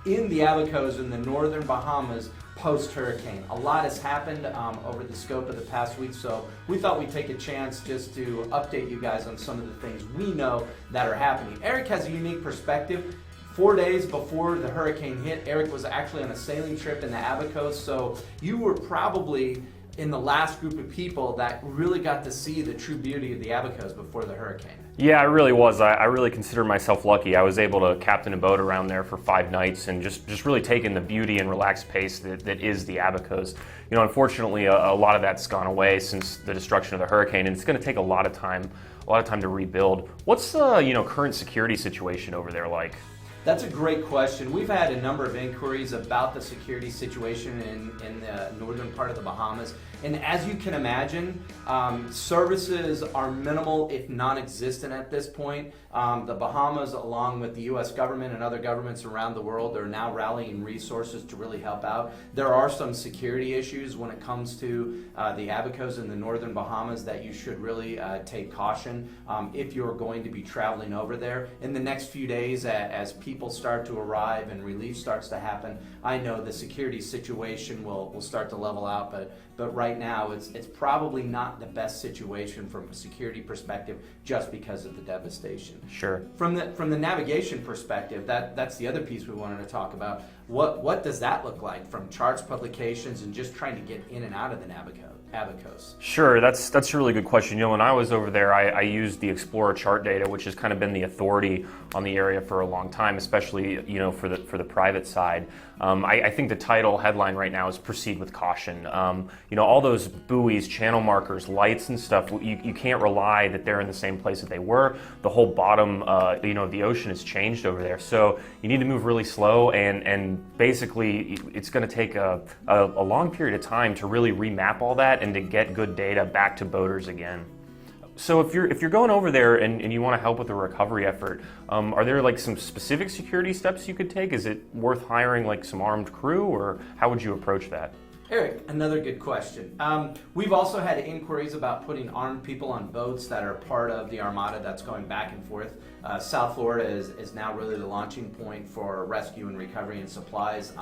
in the Abacos in the northern Bahamas post-hurricane. A lot has happened over the scope of the past week, so we thought we'd take a chance just to update you guys on some of the things we know that are happening. Erik has a unique perspective. 4 days before the hurricane hit, Erik was actually on a sailing trip in the Abacos, so you were probably in the last group of people that really got to see the true beauty of the Abacos before the hurricane. Yeah, I really was. I really consider myself lucky. I was able to captain a boat around there for 5 nights and just really taking the beauty and relaxed pace that is the Abacos. You know, unfortunately, a lot of that's gone away since the destruction of the hurricane, and it's going to take a lot of time to rebuild. What's the current security situation over there like? That's a great question. We've had a number of inquiries about the security situation in the northern part of the Bahamas. And as you can imagine, services are minimal, if non-existent at this point. The Bahamas, along with the U.S. government and other governments around the world, are now rallying resources to really help out. There are some security issues when it comes to the Abacos in the northern Bahamas that you should really take caution if you're going to be traveling over there. In the next few days, as people start to arrive and relief starts to happen, I know the security situation will start to level out, but right now it's probably not the best situation from a security perspective just because of the devastation. Sure. From the navigation perspective, that's the other piece we wanted to talk about. What does that look like from charts, publications, and just trying to get in and out of the Abacos? Sure, that's a really good question. When I was over there, I used the Explorer chart data, which has kind of been the authority on the area for a long time, especially for the private side. I think the title headline right now is "Proceed with Caution." All those buoys, channel markers, lights, and stuff. You can't rely that they're in the same place that they were. The whole bottom, of the ocean has changed over there, so you need to move really slow. And basically, it's going to take a long period of time to really remap all that and to get good data back to boaters again. So if you're going over there and you want to help with the recovery effort, are there like some specific security steps you could take? Is it worth hiring like some armed crew, or how would you approach that? Erik, another good question. We've also had inquiries about putting armed people on boats that are part of the armada that's going back and forth. South Florida is now really the launching point for rescue and recovery and supplies.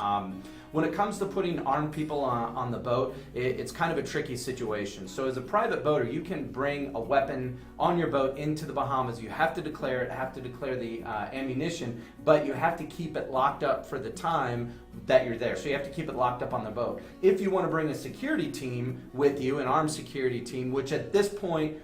When it comes to putting armed people on the boat, it's kind of a tricky situation. So as a private boater, you can bring a weapon on your boat into the Bahamas. You have to declare it, have to declare the ammunition, but you have to keep it locked up for the time that you're there. So you have to keep it locked up on the boat. If you want to bring a security team with you, an armed security team, which at this point,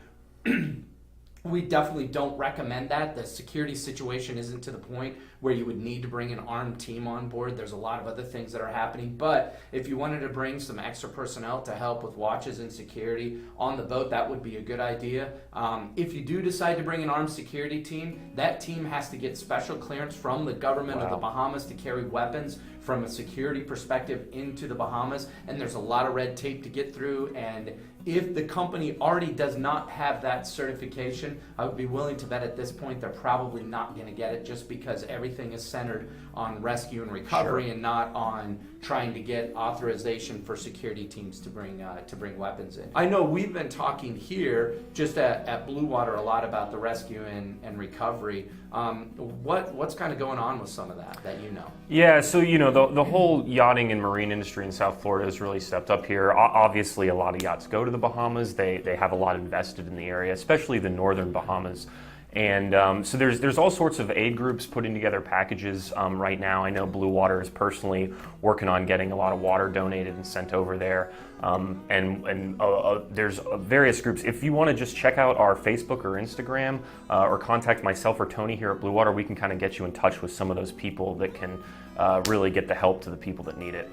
we definitely don't recommend that. The security situation isn't to the point where you would need to bring an armed team on board. There's a lot of other things that are happening. But if you wanted to bring some extra personnel to help with watches and security on the boat, that would be a good idea. If you do decide to bring an armed security team, that team has to get special clearance from the government of the Bahamas to carry weapons from a security perspective into the Bahamas. And there's a lot of red tape to get through. And if the company already does not have that certification, I would be willing to bet at this point they're probably not going to get it, just because everything is centered on rescue and recovery and not on trying to get authorization for security teams to bring weapons in. I know we've been talking here just at Bluewater a lot about the rescue and recovery. What's kind of going on with some of that you know? Yeah, so the whole yachting and marine industry in South Florida has really stepped up here. Obviously, a lot of yachts go to the Bahamas. They have a lot invested in the area, especially the northern Bahamas. And so there's all sorts of aid groups putting together packages right now. I know Bluewater is personally working on getting a lot of water donated and sent over there. There's various groups. If you want to just check out our Facebook or Instagram or contact myself or Tony here at Bluewater, we can kind of get you in touch with some of those people that can really get the help to the people that need it.